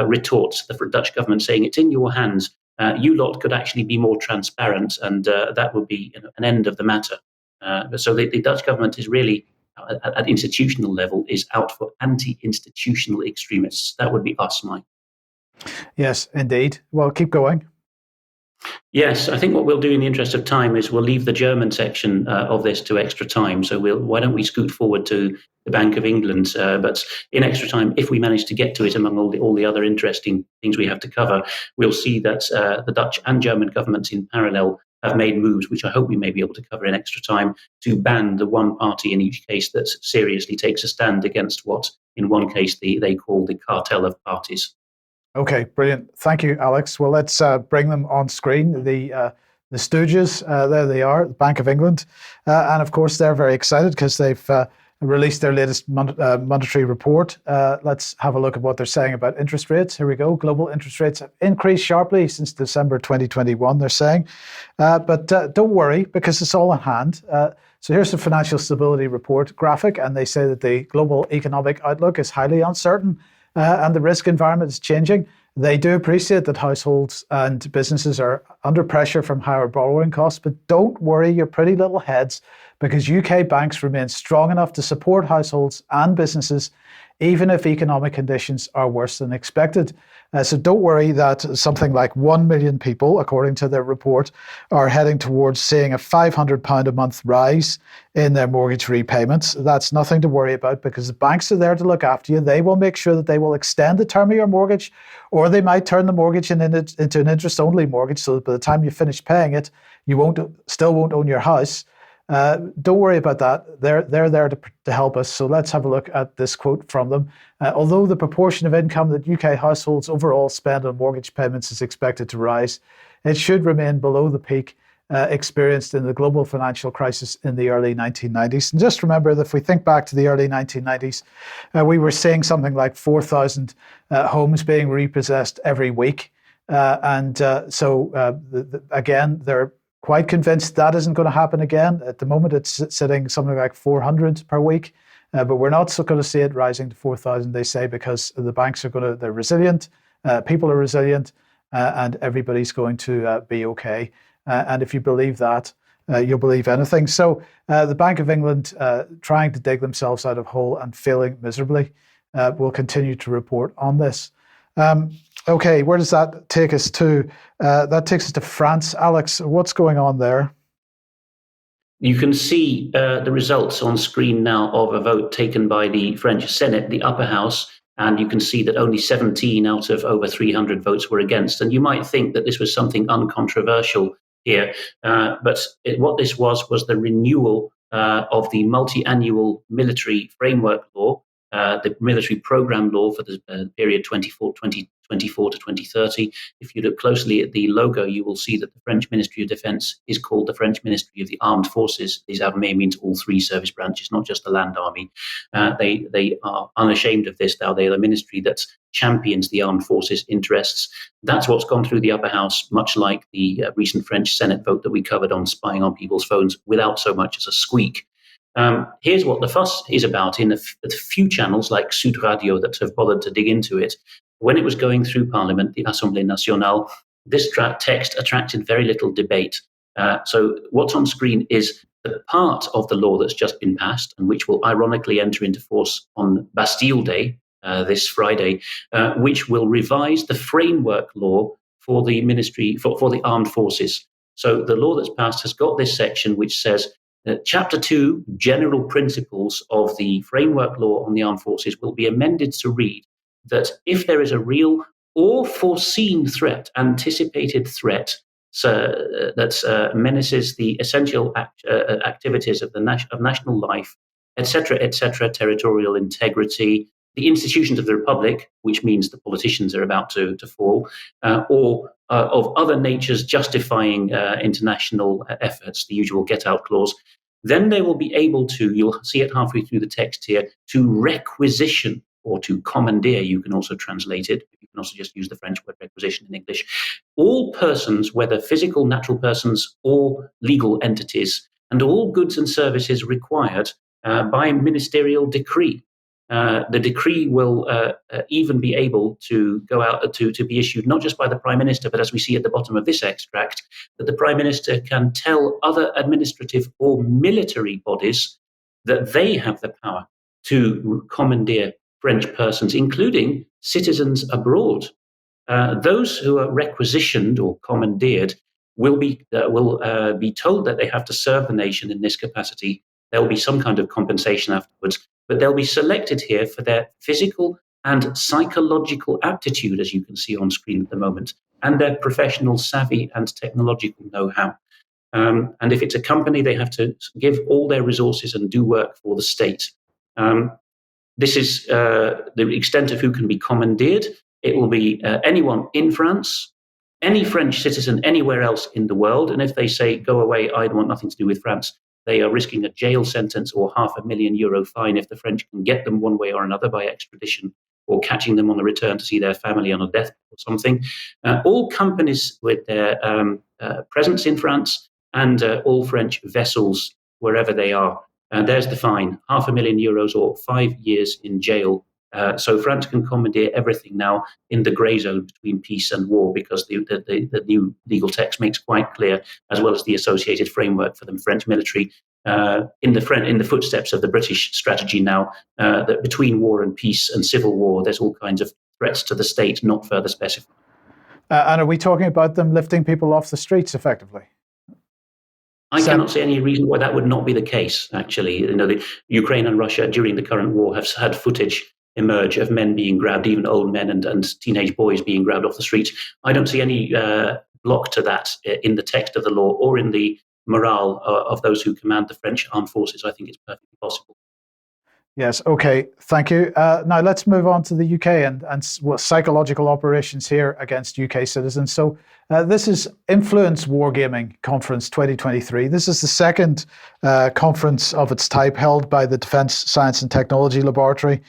S3: retort to the Dutch government saying it's in your hands. You lot could actually be more transparent, and that would be an end of the matter. So the Dutch government is really, at institutional level, is out for anti-institutional extremists. That would be us, Mike.
S1: Yes, indeed. Well, keep going.
S3: Yes, I think what we'll do in the interest of time is we'll leave the German section of this to extra time. So why don't we scoot forward to the Bank of England? But in extra time, if we manage to get to it among all the other interesting things we have to cover, we'll see that the Dutch and German governments in parallel have made moves, which I hope we may be able to cover in extra time, to ban the one party in each case that seriously takes a stand against what, in one case, they call the cartel of parties.
S1: Okay, brilliant. Thank you, Alex. Well, let's bring them on screen. The Stooges, there they are, the Bank of England. And of course, they're very excited because they've released their latest monetary report. Let's have a look at what they're saying about interest rates. Here we go. Global interest rates have increased sharply since December 2021, they're saying. But don't worry, because it's all in hand. So here's the Financial Stability Report graphic, and they say that the global economic outlook is highly uncertain. And the risk environment is changing. They do appreciate that households and businesses are under pressure from higher borrowing costs, but don't worry your pretty little heads, because UK banks remain strong enough to support households and businesses, even if economic conditions are worse than expected. So don't worry that something like 1 million people, according to their report, are heading towards seeing a £500 a month rise in their mortgage repayments. That's nothing to worry about, because the banks are there to look after you. They will make sure that they will extend the term of your mortgage, or they might turn the mortgage into an interest-only mortgage, so that by the time you finish paying it, you still won't own your house. Don't worry about that. They're there to help us. So let's have a look at this quote from them. Although the proportion of income that UK households overall spend on mortgage payments is expected to rise, it should remain below the peak experienced in the global financial crisis in the early 1990s. And just remember that if we think back to the early 1990s, we were seeing something like 4,000 homes being repossessed every week. Again, they're quite convinced that isn't going to happen again. At the moment, it's sitting something like 400 per week, but we're not going to see it rising to 4,000, they say, because the banks they're resilient, people are resilient, and everybody's going to be okay. And if you believe that, you'll believe anything. So the Bank of England, trying to dig themselves out of hole and failing miserably, will continue to report on this. Okay, where does that take us to? That takes us to France. Alex, what's going on there?
S3: You can see the results on screen now of a vote taken by the French Senate, the upper house, and you can see that only 17 out of over 300 votes were against. And you might think that this was something uncontroversial here, but what this was the renewal of the multi-annual military framework law, the military program law for the period 2024 to 2030. If you look closely at the logo, you will see that the French Ministry of Defense is called the French Ministry of the Armed Forces. These army means all three service branches, not just the land army. They are unashamed of this now. They are the ministry that champions the armed forces interests. That's what's gone through the upper house, much like the recent French Senate vote that we covered on spying on people's phones, without so much as a squeak. Here's what the fuss is about in the few channels like Sud Radio that have bothered to dig into it. when it was going through Parliament, the Assemblée Nationale, this text attracted very little debate. So what's on screen is the part of the law that's just been passed and which will ironically enter into force on Bastille Day, this Friday, which will revise the framework law for the ministry, for the armed forces. So the law that's passed has got this section which says that Chapter 2, General Principles of the Framework Law on the Armed Forces, will be amended to read that if there is a real or foreseen threat, anticipated threat, that menaces the essential activities of national life, etc., territorial integrity, the institutions of the republic, which means the politicians are about to fall, or of other natures justifying international efforts, the usual get-out clause, then they will be able to, you'll see it halfway through the text here, to requisition or to commandeer, you can also translate it. You can also just use the French word requisition in English. All persons, whether physical, natural persons, or legal entities, and all goods and services required by ministerial decree. The decree will even be able to go out to be issued not just by the Prime Minister, but as we see at the bottom of this extract, that the Prime Minister can tell other administrative or military bodies that they have the power to commandeer French persons, including citizens abroad. Those who are requisitioned or commandeered will be told that they have to serve the nation in this capacity. There will be some kind of compensation afterwards, but they'll be selected here for their physical and psychological aptitude, as you can see on screen at the moment, and their professional savvy and technological know-how. And if it's a company, they have to give all their resources and do work for the state. This is the extent of who can be commandeered. It will be anyone in France, any French citizen anywhere else in the world. And if they say, go away, I want nothing to do with France, they are risking a jail sentence or €500,000 fine if the French can get them one way or another by extradition or catching them on the return to see their family on a deathbed or something. All companies with their presence in France and all French vessels, wherever they are. There's the fine, €500,000 or 5 years in jail. So France can commandeer everything now in the grey zone between peace and war, because the new legal text makes quite clear, as well as the associated framework for the French military, in the footsteps of the British strategy now, that between war and peace and civil war, there's all kinds of threats to the state not further specified.
S1: And are we talking about them lifting people off the streets effectively?
S3: I cannot see any reason why that would not be the case, actually. The Ukraine and Russia during the current war have had footage emerge of men being grabbed, even old men and teenage boys being grabbed off the streets. I don't see any block to that in the text of the law or in the morale of those who command the French armed forces. I think it's perfectly possible.
S1: Yes, okay, thank you. Now let's move on to the UK and psychological operations here against UK citizens. So this is Influence Wargaming Conference 2023. This is the second conference of its type held by the Defence Science and Technology Laboratory.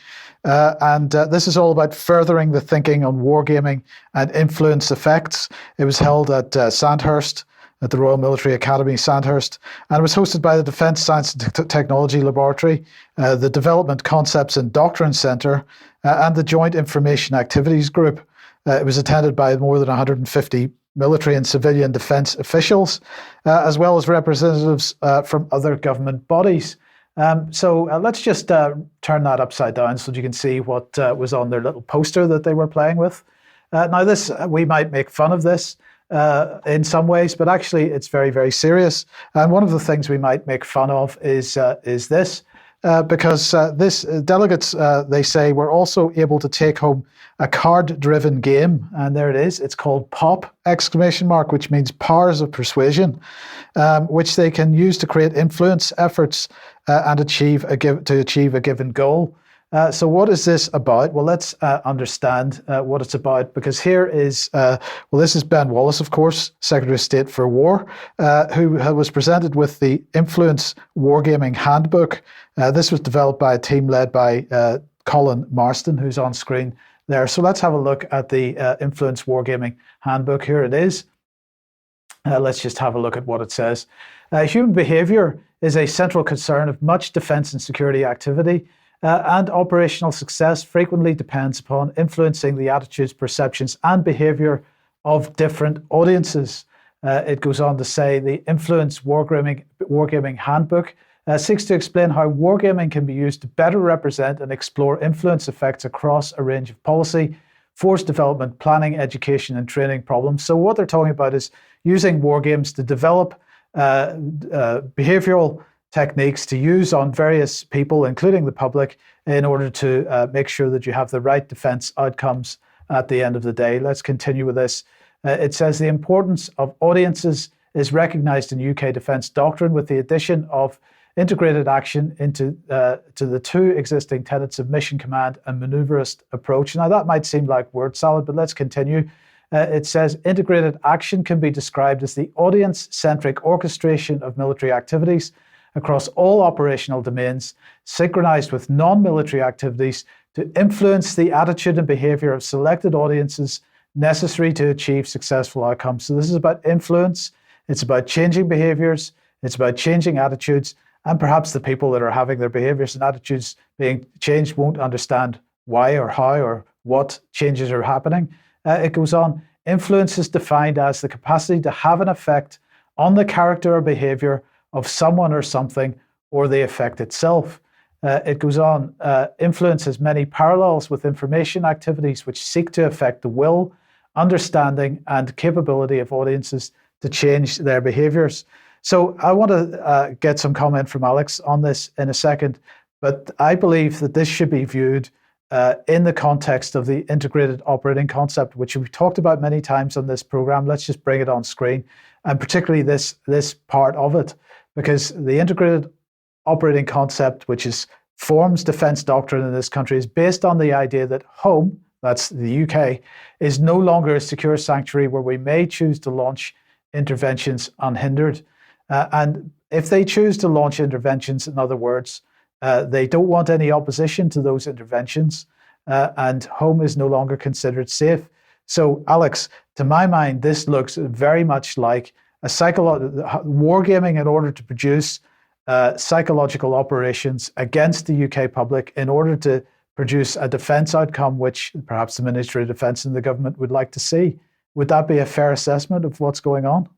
S1: And this is all about furthering the thinking on wargaming and influence effects. It was held at Sandhurst, at the Royal Military Academy, Sandhurst, and it was hosted by the Defence Science and Technology Laboratory, the Development Concepts and Doctrine Centre, and the Joint Information Activities Group. It was attended by more than 150 military and civilian defence officials, as well as representatives from other government bodies. So let's just turn that upside down so that you can see what was on their little poster that they were playing with. Now this, we might make fun of this in some ways, but actually it's very, very serious. And one of the things we might make fun of is this, because this delegates, they say, were also able to take home a card-driven game, and there it is. It's called POP, ! Which means powers of persuasion, which they can use to create influence efforts and achieve a given goal. So what is this about? Well, let's understand what it's about, because here is, this is Ben Wallace, of course, Secretary of State for War, who was presented with the Influence Wargaming Handbook. This was developed by a team led by Colin Marston, who's on screen there. So let's have a look at the Influence Wargaming Handbook. Here it is. Let's just have a look at what it says. Human behaviour is a central concern of much defence and security activity. And operational success frequently depends upon influencing the attitudes, perceptions, and behavior of different audiences. It goes on to say the Influence Wargaming Handbook seeks to explain how wargaming can be used to better represent and explore influence effects across a range of policy, force development, planning, education, and training problems. So what they're talking about is using wargames to develop behavioral techniques to use on various people, including the public, in order to make sure that you have the right defense outcomes at the end of the day. Let's continue with this. It says the importance of audiences is recognized in UK defense doctrine with the addition of integrated action into to the two existing tenets of mission command and maneuverist approach. Now that might seem like word salad, but let's continue. It says integrated action can be described as the audience-centric orchestration of military activities across all operational domains, synchronized with non-military activities to influence the attitude and behavior of selected audiences necessary to achieve successful outcomes. So this is about influence, it's about changing behaviors, it's about changing attitudes, and perhaps the people that are having their behaviors and attitudes being changed won't understand why or how or what changes are happening. It goes on, influence is defined as the capacity to have an effect on the character or behavior of someone or something, or the effect itself. It goes on, influence has many parallels with information activities which seek to affect the will, understanding, and capability of audiences to change their behaviors. So I want to get some comment from Alex on this in a second, but I believe that this should be viewed in the context of the integrated operating concept, which we've talked about many times on this program. Let's just bring it on screen, and particularly this part of it, because the integrated operating concept, which forms defense doctrine in this country, is based on the idea that home, that's the UK, is no longer a secure sanctuary where we may choose to launch interventions unhindered. And if they choose to launch interventions, in other words, they don't want any opposition to those interventions, and home is no longer considered safe. So, Alex, to my mind, this looks very much like a wargaming in order to produce psychological operations against the UK public in order to produce a defence outcome which perhaps the Ministry of Defence and the government would like to see. Would that be a fair assessment of what's going on?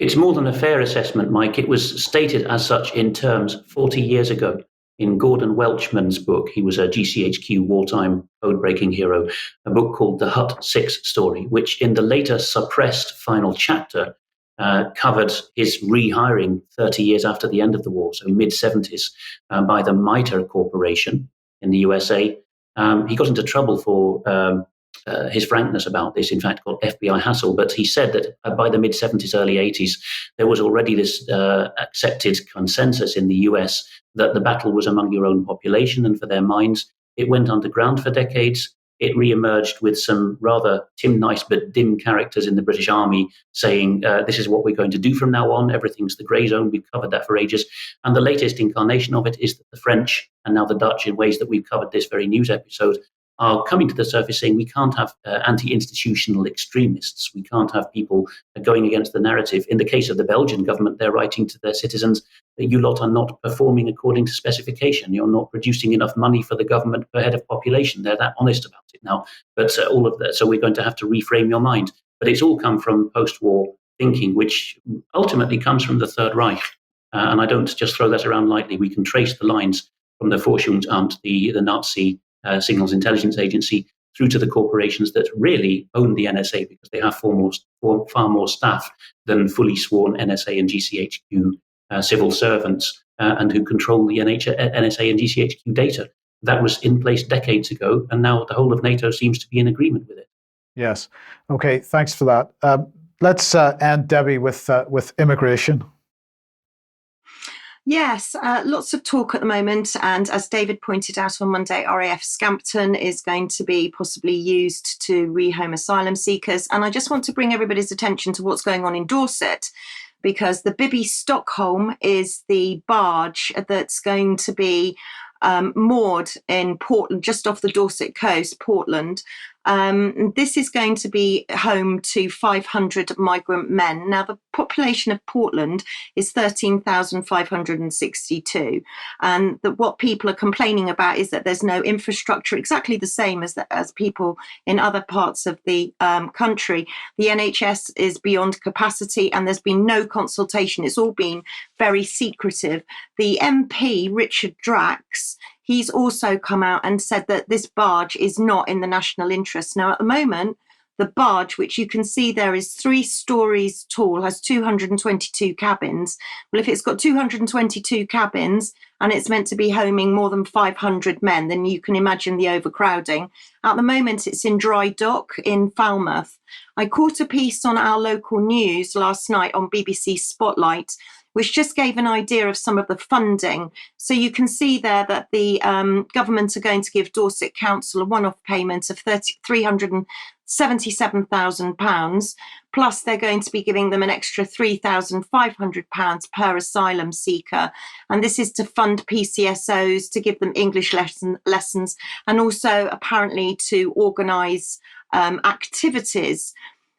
S3: It's more than a fair assessment, Mike. It was stated as such in terms 40 years ago in Gordon Welchman's book. He was a GCHQ wartime code-breaking hero, a book called The Hut 6 Story, which in the later suppressed final chapter covered his rehiring 30 years after the end of the war, so mid-70s, by the MITRE Corporation in the USA. He got into trouble for his frankness about this, in fact, called FBI hassle. But he said that by the mid-70s, early 80s, there was already this accepted consensus in the US that the battle was among your own population and for their minds. It went underground for decades. It re-emerged with some rather nice but dim characters in the British Army saying, this is what we're going to do from now on. Everything's the grey zone. We've covered that for ages. And the latest incarnation of it is that the French and now the Dutch, in ways that we've covered this very news episode, are coming to the surface saying we can't have anti-institutional extremists. We can't have people going against the narrative. In the case of the Belgian government, they're writing to their citizens that you lot are not performing according to specification. You're not producing enough money for the government per head of population. They're that honest about it now. But all of that, so we're going to have to reframe your mind. But it's all come from post-war thinking, which ultimately comes from the Third Reich. And I don't just throw that around lightly. We can trace the lines from the Forschungsamt, the Nazi Signals Intelligence Agency, through to the corporations that really own the NSA because they have far more staff than fully sworn NSA and GCHQ civil servants and who control the NSA and GCHQ data. That was in place decades ago, and now the whole of NATO seems to be in agreement with it.
S1: Yes. Okay, thanks for that. Let's end, Debbie, with immigration.
S4: Yes, lots of talk at the moment. And as David pointed out on Monday, RAF Scampton is going to be possibly used to rehome asylum seekers. And I just want to bring everybody's attention to what's going on in Dorset, because the Debi Stockholm is the barge that's going to be moored in Portland, just off the Dorset coast, Portland. This is going to be home to 500 migrant men. Now, the population of Portland is 13,562. And what people are complaining about is that there's no infrastructure, exactly the same as people in other parts of the country. The NHS is beyond capacity, and there's been no consultation. It's all been very secretive. The MP, Richard Drax, he's also come out and said that this barge is not in the national interest. Now, at the moment, the barge, which you can see there is 3 stories tall, has 222 cabins. Well, if it's got 222 cabins and it's meant to be homing more than 500 men, then you can imagine the overcrowding. At the moment, it's in dry dock in Falmouth. I caught a piece on our local news last night on BBC Spotlight, which just gave an idea of some of the funding. So you can see there that the government are going to give Dorset Council a one-off payment of £377,000, plus they're going to be giving them an extra £3,500 per asylum seeker. And this is to fund PCSOs, to give them English lessons, and also apparently to organise activities.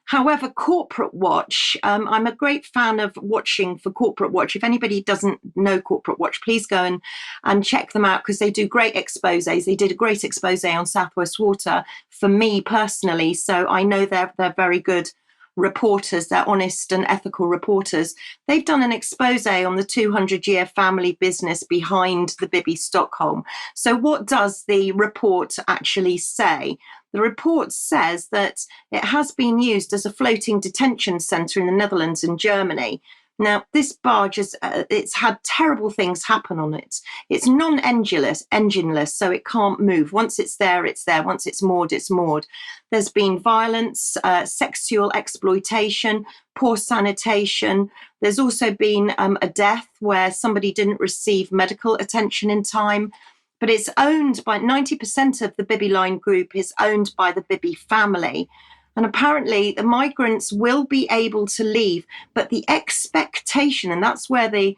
S4: However, Corporate Watch, I'm a great fan of watching for Corporate Watch. If anybody doesn't know Corporate Watch, please go and check them out, because they do great exposés. They did a great expose on South West Water for me personally, so I know they're very good reporters. They're honest and ethical reporters. They've done an expose on the 200-year family business behind the Bibi Stockholm. So what does the report actually say? The report says that it has been used as a floating detention centre in the Netherlands and Germany. Now, this barge it's had terrible things happen on it. It's engineless, so it can't move. Once it's there, it's there. Once it's moored, it's moored. There's been violence, sexual exploitation, poor sanitation. There's also been a death where somebody didn't receive medical attention in time. But it's owned by 90% of the Bibi Line group is owned by the Bibi family. And apparently the migrants will be able to leave, but the expectation, and that's where the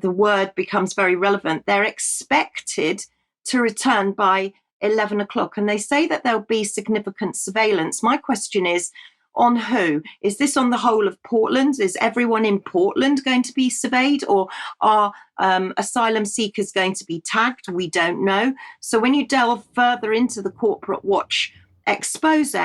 S4: word becomes very relevant, they're expected to return by 11 o'clock. And they say that there'll be significant surveillance. My question is, on who? Is this on the whole of Portland? Is everyone in Portland going to be surveyed, or are asylum seekers going to be tagged? We don't know. So when you delve further into the Corporate Watch expose,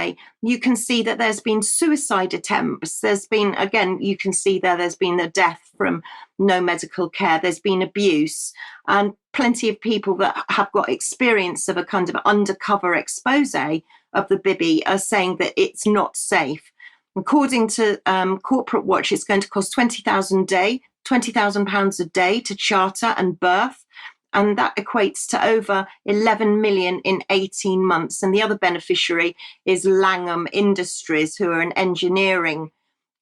S4: you can see that there's been suicide attempts. There's been, again, you can see there's been a death from no medical care. There's been abuse, and plenty of people that have got experience of a kind of undercover expose of the Bibi are saying that it's not safe. According to Corporate Watch, it's going to cost £20,000 a day to charter and berth, and that equates to over 11 million in 18 months. And the other beneficiary is Langham Industries, who are an engineering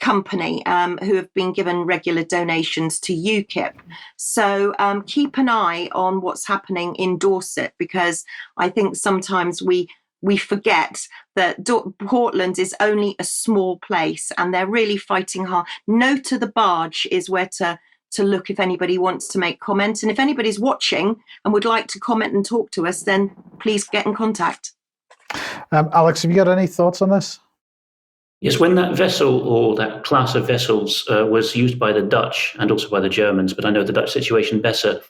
S4: company who have been given regular donations to UKIP. So keep an eye on what's happening in Dorset, because I think sometimes we forget that Portland is only a small place, and they're really fighting hard. No to the barge is where to look if anybody wants to make comment. And if anybody's watching and would like to comment and talk to us, then please get in contact.
S1: Alex, have you got any thoughts on this?
S3: Yes, when that vessel, or that class of vessels, was used by the Dutch and also by the Germans, but I know the Dutch situation better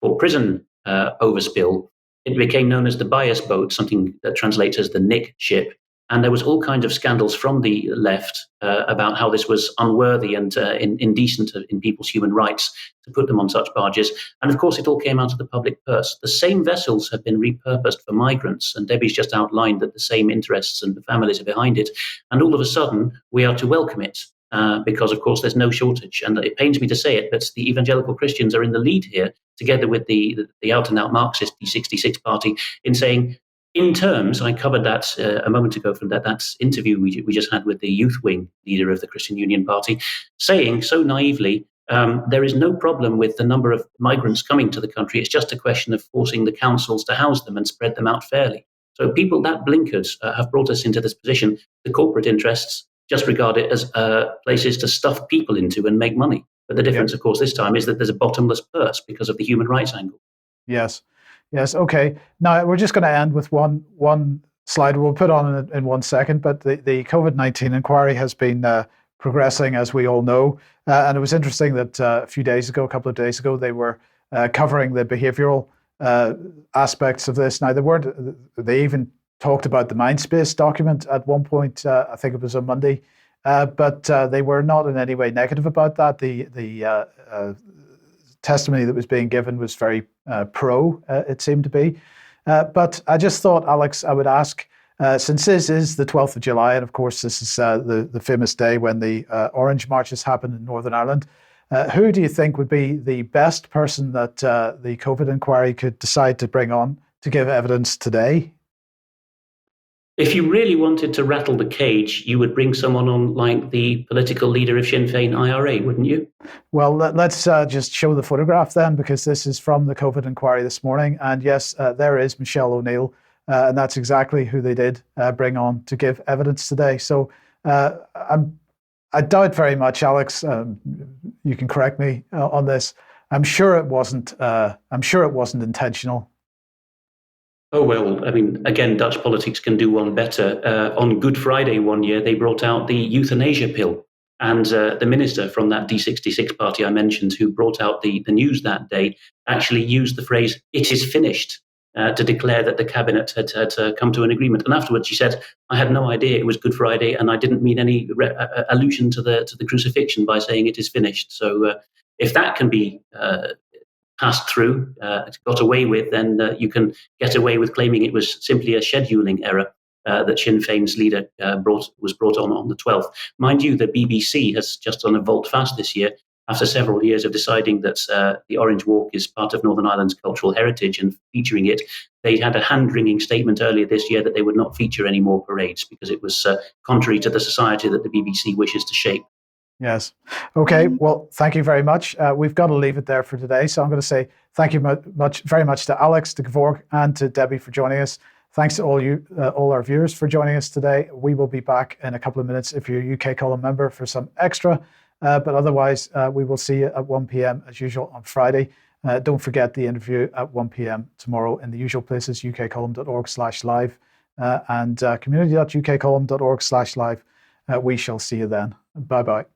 S3: for prison overspill, it became known as the bias boat, something that translates as the Nick ship. And there was all kinds of scandals from the left about how this was unworthy and indecent in people's human rights to put them on such barges. And of course, it all came out of the public purse. The same vessels have been repurposed for migrants, and Debi's just outlined that the same interests and the families are behind it. And all of a sudden, we are to welcome it. Because, of course, there's no shortage. And it pains me to say it, but the evangelical Christians are in the lead here, together with the out-and-out Marxist D66 party, in saying, in terms, I covered that a moment ago from that interview we just had with the youth wing leader of the Christian Union Party, saying so naively, there is no problem with the number of migrants coming to the country. It's just a question of forcing the councils to house them and spread them out fairly. So people that blinkered have brought us into this position. The corporate interests just regard it as places to stuff people into and make money. But the difference, of course, this time is that there's a bottomless purse because of the human rights angle.
S1: Yes. Okay. Now we're just going to end with one slide we'll put on in 1 second, but the COVID-19 inquiry has been progressing, as we all know. And it was interesting that a couple of days ago, they were covering the behavioral aspects of this. Now, they even talked about the Mindspace document at one point, I think it was on Monday, but they were not in any way negative about that. The testimony that was being given was very pro, it seemed to be. But I just thought, Alex, I would ask, since this is the 12th of July, and of course this is the famous day when the Orange Marches happen in Northern Ireland, who do you think would be the best person that the COVID inquiry could decide to bring on to give evidence today?
S3: If you really wanted to rattle the cage, you would bring someone on like the political leader of Sinn Féin IRA, wouldn't you?
S1: Well, let's just show the photograph then, because this is from the COVID inquiry this morning. And yes, there is Michelle O'Neill, and that's exactly who they did bring on to give evidence today. So I doubt very much, Alex, you can correct me on this. I'm sure it wasn't intentional.
S3: Oh, well, I mean, again, Dutch politics can do one better. On Good Friday one year, they brought out the euthanasia pill. And the minister from that D66 party I mentioned, who brought out the news that day, actually used the phrase, "it is finished," to declare that the cabinet had come to an agreement. And afterwards she said, "I had no idea it was Good Friday, and I didn't mean any allusion to the crucifixion by saying it is finished." So if that can be passed through, got away with, then you can get away with claiming it was simply a scheduling error that Sinn Féin's leader was brought on the 12th. Mind you, the BBC has just done a volte-face this year after several years of deciding that the Orange Walk is part of Northern Ireland's cultural heritage and featuring it. They had a hand-wringing statement earlier this year that they would not feature any more parades because it was contrary to the society that the BBC wishes to shape.
S1: Yes. Okay. Well, thank you very much. We've got to leave it there for today. So I'm going to say thank you very much to Alex, to Gevorg, and to Debbie for joining us. Thanks to all our viewers for joining us today. We will be back in a couple of minutes if you're a UK Column member for some extra. But otherwise, we will see you at 1 p.m. as usual on Friday. Don't forget the interview at 1 p.m. tomorrow in the usual places, ukcolumn.org/live and community.ukcolumn.org/live. We shall see you then. Bye-bye.